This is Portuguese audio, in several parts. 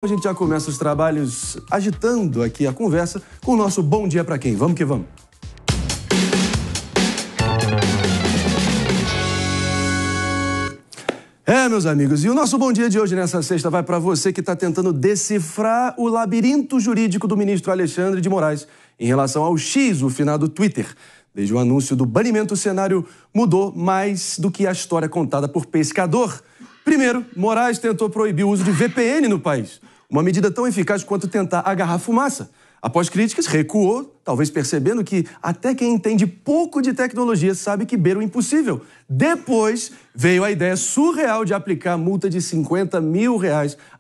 A gente já começa os trabalhos agitando aqui a conversa com o nosso Bom Dia Pra Quem. Vamos que vamos. Meus amigos, e o nosso Bom Dia de hoje nessa sexta vai para você que está tentando decifrar o labirinto jurídico do ministro Alexandre de Moraes em relação ao X, o finado Twitter. Desde o anúncio do banimento, o cenário mudou mais do que a história contada por Pescador. Primeiro, Moraes tentou proibir o uso de VPN no país. Uma medida tão eficaz quanto tentar agarrar fumaça. Após críticas, recuou, talvez percebendo que até quem entende pouco de tecnologia sabe que beira o impossível. Depois, veio a ideia surreal de aplicar multa de R$50 mil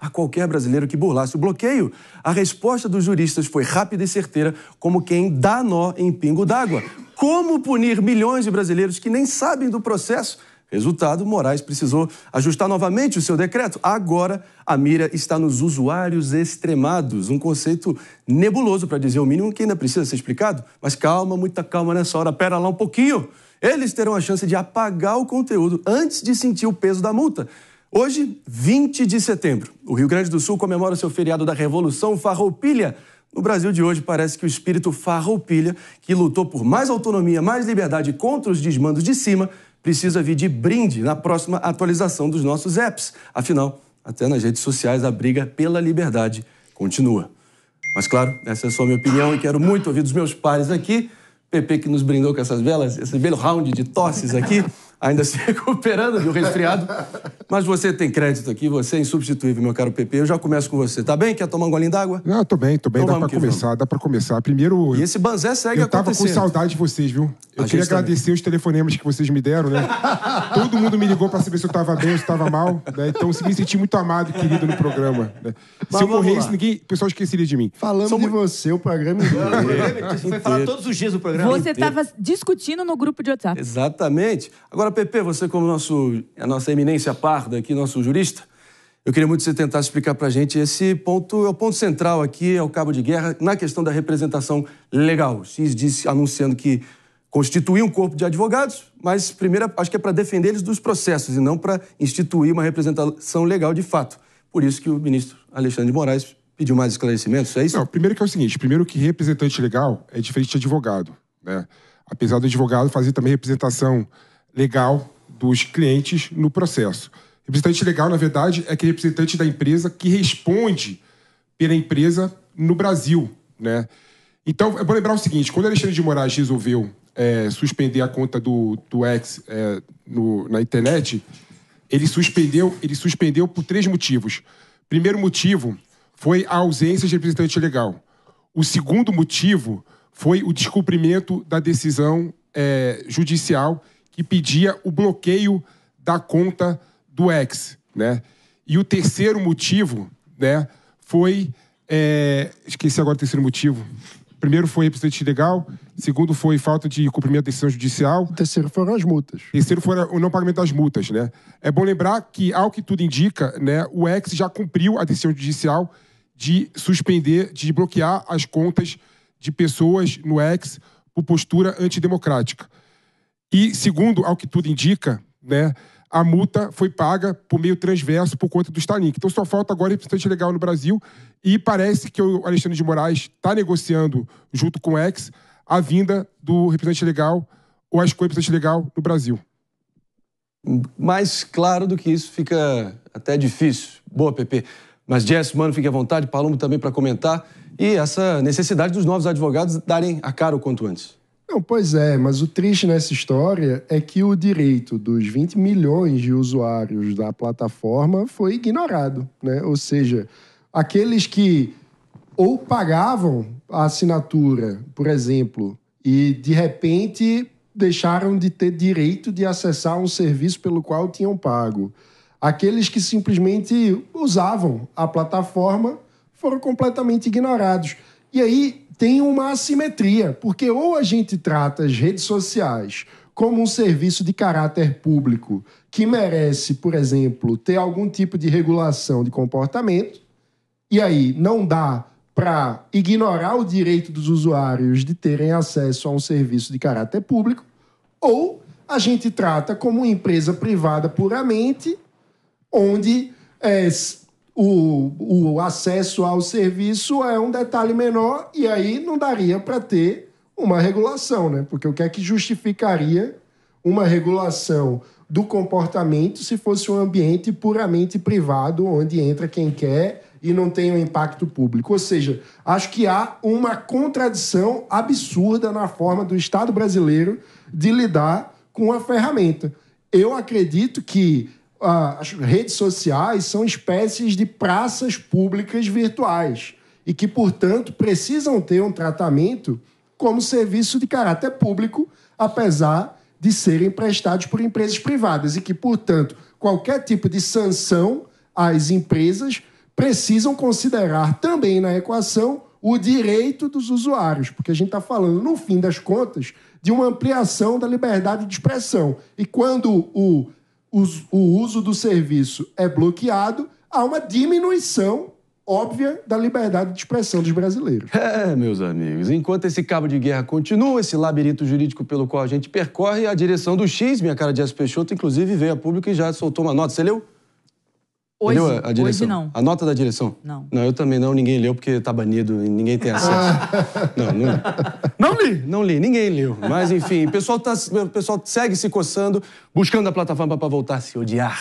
a qualquer brasileiro que burlasse o bloqueio. A resposta dos juristas foi rápida e certeira, como quem dá nó em pingo d'água. Como punir milhões de brasileiros que nem sabem do processo? Resultado, Moraes precisou ajustar novamente o seu decreto. Agora, a mira está nos usuários extremados, um conceito nebuloso, para dizer o mínimo, que ainda precisa ser explicado. Mas calma, muita calma nessa hora, pera lá um pouquinho. Eles terão a chance de apagar o conteúdo antes de sentir o peso da multa. Hoje, 20 de setembro, o Rio Grande do Sul comemora seu feriado da Revolução Farroupilha. No Brasil de hoje, parece que o espírito Farroupilha, que lutou por mais autonomia, mais liberdade contra os desmandos de cima, precisa vir de brinde na próxima atualização dos nossos apps. Afinal, até nas redes sociais, a briga pela liberdade continua. Mas, claro, essa é só a minha opinião e quero muito ouvir dos meus pares aqui. Pepe, que nos brindou com esse belo round de tosses aqui, ainda se recuperando do resfriado. Mas você tem crédito aqui, você é insubstituível, meu caro Pepe. Eu já começo com você. Tá bem? Quer tomar um golinho d'água? Não, tô bem. Então dá pra começar. Primeiro... E esse banzé segue acontecendo. Eu tava com saudade de vocês, viu? Eu queria agradecer os telefonemas que vocês me deram, né? Todo mundo me ligou pra saber se eu tava bem ou se tava mal, né? Então, eu me senti muito amado e querido no programa, né? Se eu morresse, o pessoal esqueceria de mim. Falamos de você o programa inteiro. Você foi falar todos os dias do programa. Você estava discutindo no grupo de WhatsApp. Exatamente. Agora, Pepe, você como a nossa eminência parda aqui, nosso jurista, eu queria muito que você tentasse explicar pra gente esse ponto, é o ponto central aqui, é o cabo de guerra, na questão da representação legal. O X disse, anunciando que constituía um corpo de advogados, mas primeiro acho que é para defender eles dos processos e não para instituir uma representação legal de fato. Por isso que o ministro Alexandre de Moraes pediu mais esclarecimentos, é isso? Não, primeiro que é o seguinte, primeiro que representante legal é diferente de advogado, né? Apesar do advogado fazer também representação legal dos clientes no processo. Representante legal, na verdade, é aquele representante da empresa que responde pela empresa no Brasil, né? Então, é bom lembrar o seguinte, quando Alexandre de Moraes resolveu suspender a conta do X na internet, ele suspendeu por 3 motivos. Primeiro motivo foi a ausência de representante legal. O segundo motivo foi o descumprimento da decisão judicial que pedia o bloqueio da conta do X, né? E o terceiro motivo, né, foi... esqueci agora o terceiro motivo. Primeiro foi representante legal, segundo foi falta de cumprimento da decisão judicial. O terceiro foram as multas. Terceiro foi o não pagamento das multas, né? É bom lembrar que, ao que tudo indica, né, o X já cumpriu a decisão judicial de suspender, de bloquear as contas de pessoas no X por postura antidemocrática. E, segundo, ao que tudo indica, né, a multa foi paga por meio transverso por conta do Starlink. Então só falta agora representante legal no Brasil e parece que o Alexandre de Moraes está negociando, junto com o X, a vinda do representante legal ou a escolha do representante legal no Brasil. Mais claro do que isso fica até difícil. Boa, Pepe. Mas Jess, mano, fique à vontade, Palombo também para comentar. E essa necessidade dos novos advogados darem a cara o quanto antes. Não, pois é, mas o triste nessa história é que o direito dos 20 milhões de usuários da plataforma foi ignorado, né? Ou seja, aqueles que ou pagavam a assinatura, por exemplo, e de repente deixaram de ter direito de acessar um serviço pelo qual tinham pago. Aqueles que simplesmente usavam a plataforma foram completamente ignorados. E aí tem uma assimetria, porque ou a gente trata as redes sociais como um serviço de caráter público que merece, por exemplo, ter algum tipo de regulação de comportamento, e aí não dá para ignorar o direito dos usuários de terem acesso a um serviço de caráter público, ou a gente trata como uma empresa privada puramente, onde o acesso ao serviço é um detalhe menor e aí não daria para ter uma regulação, né? Porque o que é que justificaria uma regulação do comportamento se fosse um ambiente puramente privado, onde entra quem quer e não tem um impacto público? Ou seja, acho que há uma contradição absurda na forma do Estado brasileiro de lidar com a ferramenta. Eu acredito que as redes sociais são espécies de praças públicas virtuais e que, portanto, precisam ter um tratamento como serviço de caráter público, apesar de serem prestados por empresas privadas e que, portanto, qualquer tipo de sanção às empresas precisam considerar também na equação o direito dos usuários, porque a gente está falando, no fim das contas, de uma ampliação da liberdade de expressão. E quando o uso do serviço é bloqueado, há uma diminuição óbvia da liberdade de expressão dos brasileiros. Meus amigos, enquanto esse cabo de guerra continua, esse labirinto jurídico pelo qual a gente percorre, a direção do X, minha cara de Jéssica Peixoto, inclusive veio a público e já soltou uma nota. Você leu? Hoje, leu a direção? Hoje não. A nota da direção? Não. Não, eu também não, ninguém leu porque tá banido e ninguém tem acesso. Não li, ninguém leu. Mas enfim, o pessoal segue se coçando, buscando a plataforma para voltar a se odiar.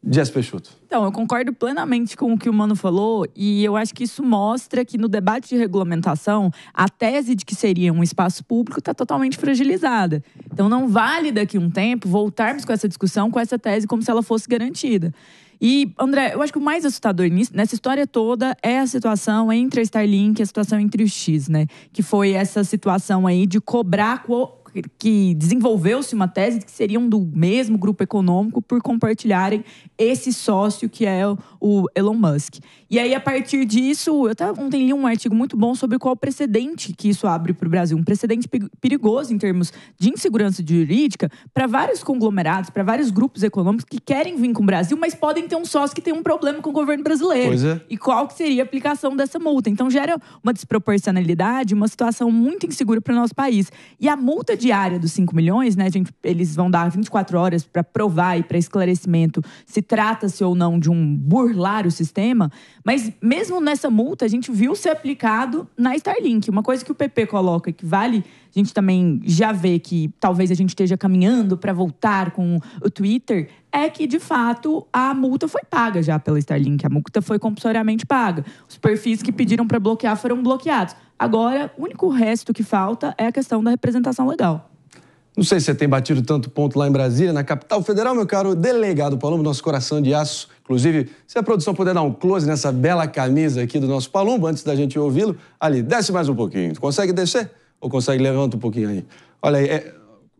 Jéssica Peixoto. Então, eu concordo plenamente com o que o Mano falou e eu acho que isso mostra que no debate de regulamentação, a tese de que seria um espaço público está totalmente fragilizada. Então, não vale daqui a um tempo voltarmos com essa discussão, com essa tese, como se ela fosse garantida. E, André, eu acho que o mais assustador nessa história toda é a situação entre a Starlink e a situação entre o X, né? Que foi essa situação aí de cobrar que desenvolveu-se uma tese de que seriam do mesmo grupo econômico por compartilharem esse sócio que é o Elon Musk. E aí, a partir disso, eu ontem li um artigo muito bom sobre qual precedente que isso abre para o Brasil. Um precedente perigoso em termos de insegurança jurídica para vários conglomerados, para vários grupos econômicos que querem vir com o Brasil, mas podem ter um sócio que tem um problema com o governo brasileiro. Pois é. E qual que seria a aplicação dessa multa? Então, gera uma desproporcionalidade, uma situação muito insegura para o nosso país. E a multa diária dos 5 milhões, né, eles vão dar 24 horas para provar e para esclarecimento se trata-se ou não de um burlar o sistema, mas mesmo nessa multa a gente viu ser aplicado na Starlink. Uma coisa que o PP coloca que vale a gente também já vê que talvez a gente esteja caminhando para voltar com o Twitter, é que, de fato, a multa foi paga já pela Starlink. A multa foi compulsoriamente paga. Os perfis que pediram para bloquear foram bloqueados. Agora, o único resto que falta é a questão da representação legal. Não sei se você tem batido tanto ponto lá em Brasília, na capital federal, meu caro delegado Palumbo, nosso coração de aço. Inclusive, se a produção puder dar um close nessa bela camisa aqui do nosso Palumbo, antes da gente ouvi-lo, ali, desce mais um pouquinho. Consegue descer? Ou consegue levantar um pouquinho aí? Olha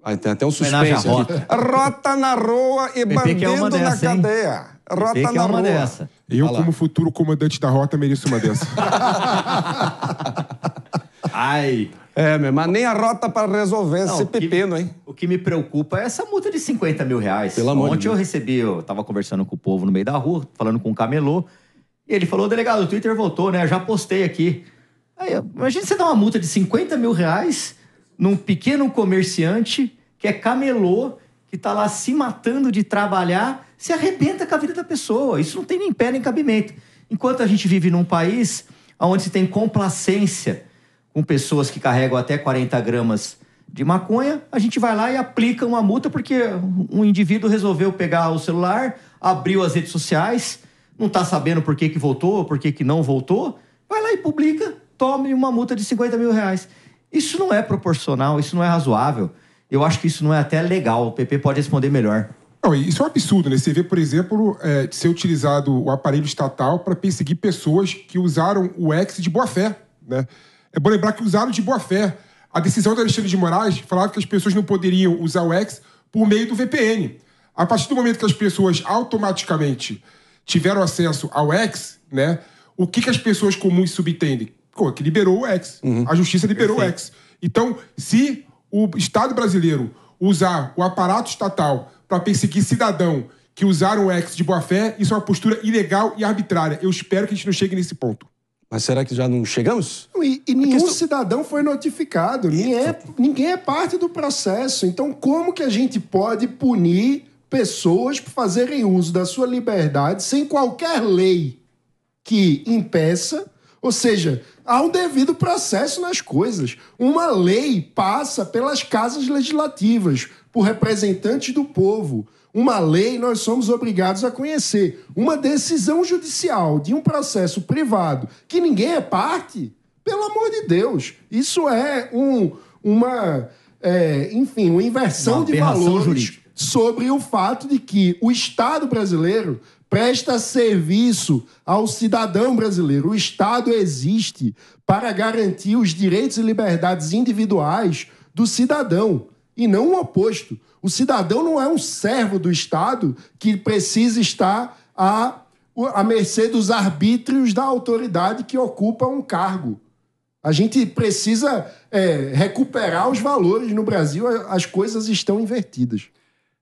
aí, tem até um suspense aqui. Rota na rua e bandido na cadeia. Rota na rua. Dessa. Eu, como futuro comandante da rota, mereço uma dessa. Ai... mas nem a rota para resolver esse pepino, hein? O que me preocupa é essa multa de 50 mil reais. Pelo amor de Deus. Ontem eu tava conversando com o povo no meio da rua, falando com um camelô, e ele falou, delegado, o Twitter voltou, né? Eu já postei aqui. Aí, imagina você dar uma multa de 50 mil reais num pequeno comerciante que é camelô, que tá lá se matando de trabalhar, se arrebenta com a vida da pessoa. Isso não tem nem pé nem cabimento. Enquanto a gente vive num país onde se tem complacência com pessoas que carregam até 40 gramas de maconha, a gente vai lá e aplica uma multa porque um indivíduo resolveu pegar o celular, abriu as redes sociais, não está sabendo por que voltou, por que não voltou, vai lá e publica, tome uma multa de 50 mil reais. Isso não é proporcional, isso não é razoável. Eu acho que isso não é até legal. O PP pode responder melhor. Não, isso é um absurdo, né? Você vê, por exemplo, ser utilizado o aparelho estatal para perseguir pessoas que usaram o X de boa fé, né? É bom lembrar que usaram de boa fé. A decisão do Alexandre de Moraes falava que as pessoas não poderiam usar o X por meio do VPN. A partir do momento que as pessoas automaticamente tiveram acesso ao X, né? O que as pessoas comuns subentendem? Que liberou o X. A justiça liberou o X. Então, se o Estado brasileiro usar o aparato estatal para perseguir cidadão que usaram o X de boa fé, isso é uma postura ilegal e arbitrária. Eu espero que a gente não chegue nesse ponto. Mas será que já não chegamos? E nenhum cidadão foi notificado. Ninguém é parte do processo. Então, como que a gente pode punir pessoas por fazerem uso da sua liberdade sem qualquer lei que impeça, ou seja, há um devido processo nas coisas. Uma lei passa pelas casas legislativas, por representantes do povo. Uma lei nós somos obrigados a conhecer. Uma decisão judicial de um processo privado que ninguém é parte, pelo amor de Deus, isso é uma inversão de valores jurídica sobre o fato de que o Estado brasileiro presta serviço ao cidadão brasileiro. O Estado existe para garantir os direitos e liberdades individuais do cidadão, e não o oposto. O cidadão não é um servo do Estado que precisa estar à mercê dos arbítrios da autoridade que ocupa um cargo. A gente precisa recuperar os valores no Brasil. As coisas estão invertidas.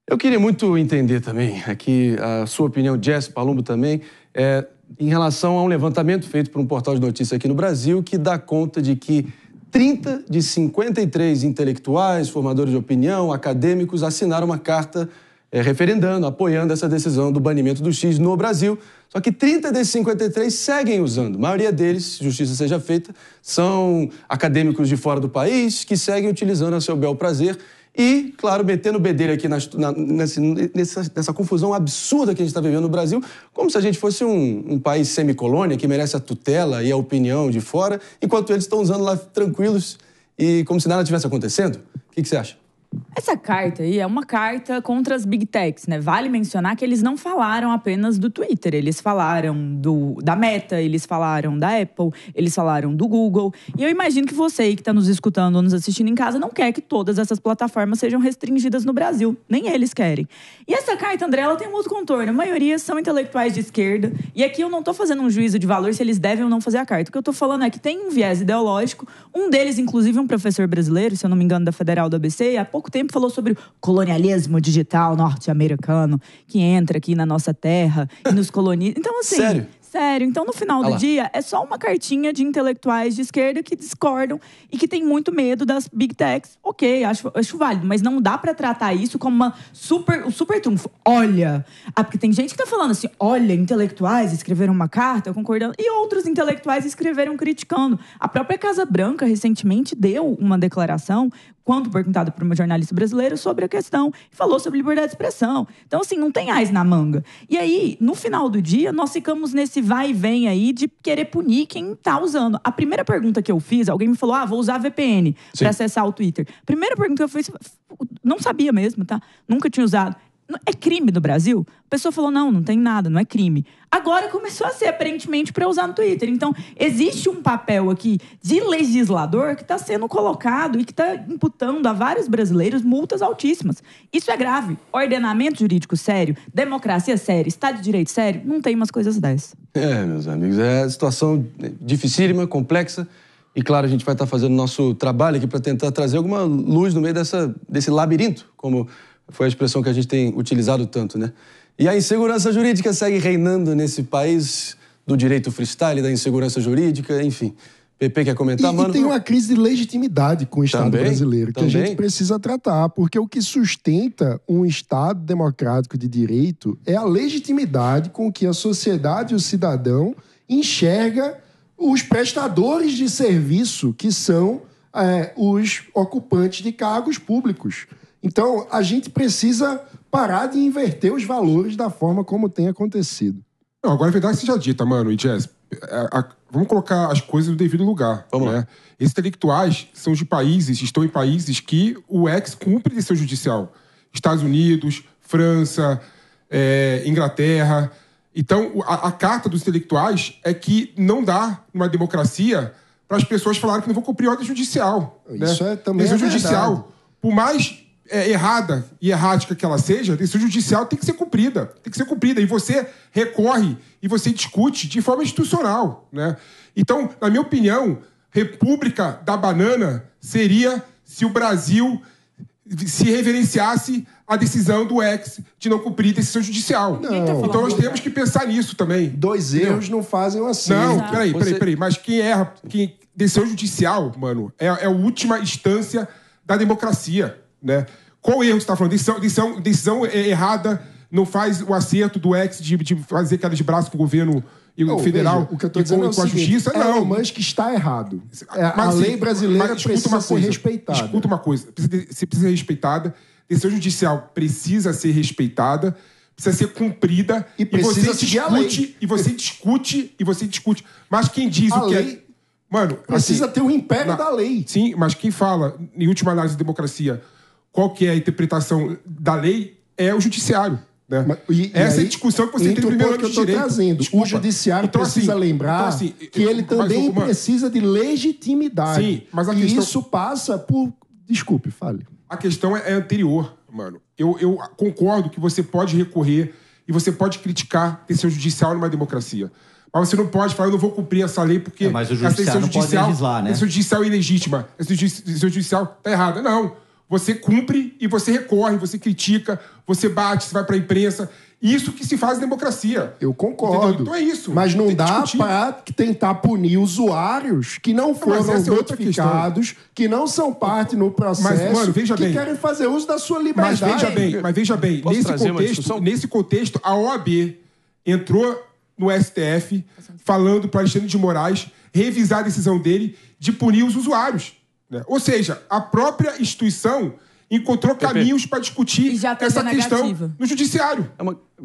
Eu queria muito entender também, aqui a sua opinião, Jess Palumbo também, em relação a um levantamento feito por um portal de notícias aqui no Brasil que dá conta de que 30 de 53 intelectuais, formadores de opinião, acadêmicos, assinaram uma carta referendando, apoiando essa decisão do banimento do X no Brasil. Só que 30 desses 53 seguem usando. A maioria deles, justiça seja feita, são acadêmicos de fora do país que seguem utilizando a seu bel prazer. E, claro, metendo o bedelho aqui nessa confusão absurda que a gente está vivendo no Brasil, como se a gente fosse um país semicolônia que merece a tutela e a opinião de fora, enquanto eles estão usando lá tranquilos e como se nada tivesse acontecendo. O que você acha? Essa carta aí é uma carta contra as Big Techs, né? Vale mencionar que eles não falaram apenas do Twitter. Eles falaram da Meta, eles falaram da Apple, eles falaram do Google. E eu imagino que você aí que está nos escutando ou nos assistindo em casa não quer que todas essas plataformas sejam restringidas no Brasil. Nem eles querem. E essa carta, André, ela tem um outro contorno. A maioria são intelectuais de esquerda. E aqui eu não estou fazendo um juízo de valor se eles devem ou não fazer a carta. O que eu estou falando é que tem um viés ideológico. Um deles, inclusive, um professor brasileiro, se eu não me engano, da Federal do ABC, há pouco tempo falou sobre o colonialismo digital norte-americano que entra aqui na nossa terra e nos coloniza. Então, assim... Sério. Então, no final do dia, é só uma cartinha de intelectuais de esquerda que discordam e que tem muito medo das Big Techs. Ok, acho válido, mas não dá pra tratar isso como um super trunfo. Olha, porque tem gente que tá falando assim, olha, intelectuais escreveram uma carta concordando, e outros intelectuais escreveram criticando. A própria Casa Branca, recentemente, deu uma declaração, quando perguntado por uma jornalista brasileira sobre a questão, falou sobre liberdade de expressão. Então, assim, não tem ás na manga. E aí, no final do dia, nós ficamos nesse vai e vem aí de querer punir quem tá usando. A primeira pergunta que eu fiz, alguém me falou, vou usar VPN para acessar o Twitter. Primeira pergunta que eu fiz, não sabia mesmo, tá? Nunca tinha usado. É crime no Brasil? A pessoa falou, não tem nada, não é crime. Agora começou a ser, aparentemente, para usar no Twitter. Então, existe um papel aqui de legislador que está sendo colocado e que está imputando a vários brasileiros multas altíssimas. Isso é grave. Ordenamento jurídico sério, democracia séria, Estado de Direito sério, não tem umas coisas dessas. Meus amigos, é uma situação dificílima, complexa. E, claro, a gente vai estar fazendo nosso trabalho aqui para tentar trazer alguma luz no meio desse labirinto, como foi a expressão que a gente tem utilizado tanto, né? E a insegurança jurídica segue reinando nesse país do direito freestyle, da insegurança jurídica, enfim. Pepe quer comentar, mano? E tem uma crise de legitimidade com o Estado brasileiro, que a gente precisa tratar, porque o que sustenta um Estado democrático de direito é a legitimidade com que a sociedade e o cidadão enxerga os prestadores de serviço, que são os ocupantes de cargos públicos. Então, a gente precisa parar de inverter os valores da forma como tem acontecido. Não, agora a verdade seja dita, mano, e Jess, vamos colocar as coisas no devido lugar. Vamos lá. Esses intelectuais estão em países que o ex cumpre decisão judicial. Estados Unidos, França, Inglaterra. Então, a carta dos intelectuais é que não dá, numa democracia, para as pessoas falarem que não vão cumprir ordem judicial. Isso também decisão é judicial, por mais errada e errática que ela seja, a decisão judicial tem que ser cumprida. Tem que ser cumprida. E você recorre e você discute de forma institucional, né? Então, na minha opinião, República da Banana seria se o Brasil se reverenciasse a decisão do ex de não cumprir decisão judicial. Não. Então nós temos que pensar nisso também. Dois erros não fazem uma assim. Não, peraí. Mas quem erra, decisão judicial, mano, é a última instância da democracia, né? Qual erro você está falando? Decisão errada não faz o acerto do ex de fazer queda de braço para o governo e o federal veja, o que eu tô dizendo é o com a seguinte, justiça, não. Elon Musk está errado. A Mas, lei brasileira precisa ser respeitada. Escuta uma coisa, precisa ser respeitada, decisão judicial precisa ser respeitada, precisa ser cumprida e precisa seguir a lei. E você discute. Mas quem diz a o que lei é... Mano, precisa ter o império da lei. Sim, mas quem fala, em última análise de democracia, qual que é a interpretação da lei é o judiciário. Né? Essa é a discussão que você tem no primeiro ano de direito. Trazendo. O judiciário precisa lembrar que ele também precisa de legitimidade. Sim, mas a e questão... isso passa por... Desculpe, fale. A questão é anterior, mano. Eu concordo que você pode recorrer e você pode criticar decisão judicial numa democracia. Mas você não pode falar, eu não vou cumprir essa lei porque mas o judiciário não pode legislar, né? A decisão judicial é ilegítima. A decisão judicial está errada. Não. Você cumpre e você recorre, você critica, você bate, você vai para a imprensa. Isso que se faz em democracia. Eu concordo. Entendeu? Então é isso. Mas não dá para tentar punir usuários que não foram notificados, que não são parte no processo, mas, mano, veja bem, querem fazer uso da sua liberdade. Mas veja bem, nesse contexto, a OAB entrou no STF falando para Alexandre de Moraes revisar a decisão dele de punir os usuários. Né? Ou seja, a própria instituição encontrou caminhos para discutir essa questão no judiciário.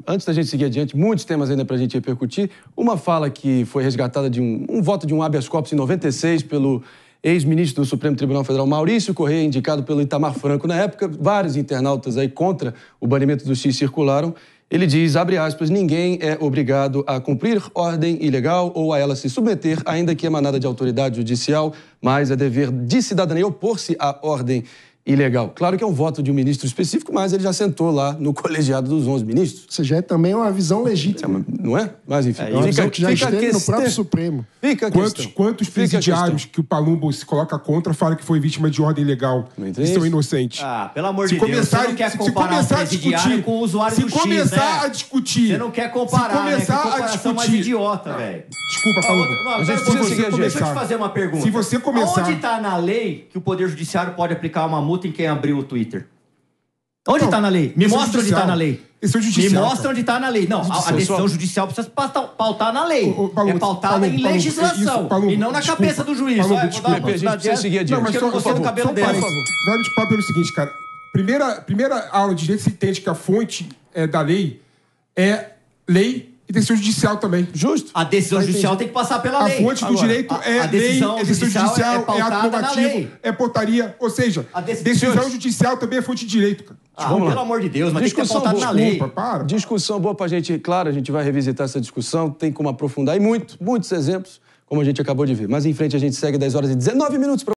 Antes da gente seguir adiante, muitos temas ainda para a gente repercutir. Uma fala que foi resgatada de um voto de um habeas corpus em 96 pelo ex-ministro do Supremo Tribunal Federal, Maurício Correia, indicado pelo Itamar Franco na época. Vários internautas aí contra o banimento do X circularam. Ele diz, abre aspas, ninguém é obrigado a cumprir ordem ilegal ou a ela se submeter, ainda que emanada de autoridade judicial, mas é dever de cidadania opor-se à ordem ilegal. Claro que é um voto de um ministro específico, mas ele já sentou lá no colegiado dos 11 ministros. Ou seja, é também uma visão legítima. Não é? Mas enfim. É uma visão que já esteve no próprio Supremo. Quantos presidiários que o Palumbo se coloca contra falam que foi vítima de ordem ilegal e são inocentes? Ah, pelo amor de Deus, você não quer comparar o presidiário com o usuário do X, Se começar a discutir... Você não quer comparar, né? Que comparação mais idiota, velho. Desculpa, Palumbo. Deixa eu te fazer uma pergunta. Se você começar... Onde está na lei que o Poder Judiciário pode aplicar uma multa em quem abriu o Twitter? Onde está na lei? Me mostra onde está na lei. Me mostra onde está na lei. Não, a decisão judicial precisa pautar na lei. É pautada em legislação e não na cabeça do juiz. Desculpa, a gente precisa seguir adiante. Não, mas eu gostei do cabelo dele. Vai me falar pelo seguinte, cara. Primeira aula de direito, você entende que a fonte da lei é lei e decisão judicial também. Justo. A decisão judicial tem que passar pela lei. A fonte do direito é a decisão lei, a decisão judicial é ato normativo, é portaria. Ou seja, decisão judicial também é fonte de direito, cara. Pelo amor de Deus, mas tem que ter pautado na lei. Discussão boa pra gente. Claro, a gente vai revisitar essa discussão, tem como aprofundar. E muitos exemplos, como a gente acabou de ver. Mas em frente a gente segue 10 horas e 19 minutos.